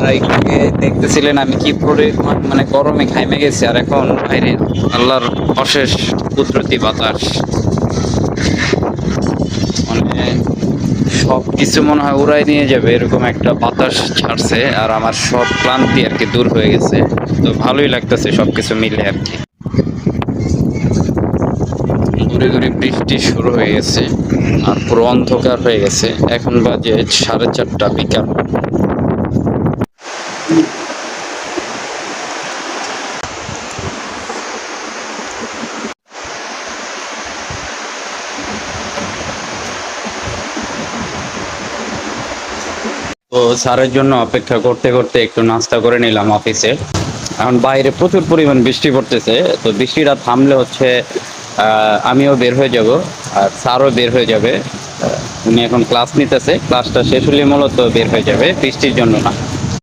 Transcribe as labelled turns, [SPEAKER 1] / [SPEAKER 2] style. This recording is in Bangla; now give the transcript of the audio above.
[SPEAKER 1] আগে দেখতেছিলেন আমি কি পরিমাণ মানে গরমে ঘামে গেছি, আর এখন বাইরে আল্লাহর অশেষ কুদরতি বাতাস, মানে সবকিছু মনে হয় উড়াই নিয়ে যাবে এরকম একটা বাতাস ছাড়ছে, আর আমার সব ক্লান্তি আর কি দূর হয়ে গেছে। তো ভালোই লাগতেছে সবকিছু মিলে আর কি। দূরে দূরে বৃষ্টি শুরু হয়ে গেছে, আর পুরো অন্ধকার হয়ে গেছে। এখন বাজে 4:30 বিকাল। তো স্যারের জন্য অপেক্ষা করতে করতে একটু নাস্তা করে নিলাম অফিসে। এখন বাইরে প্রচুর পরিমাণ বৃষ্টি পড়তেছে, তো বৃষ্টিটা থামলে হচ্ছে আমিও বের হয়ে যাব, আর স্যারও বের হয়ে যাবে। উনি এখন ক্লাস নিতেছে, ক্লাসটা শেষ হলে মূলত বের হয়ে যাবে, বৃষ্টির জন্য না।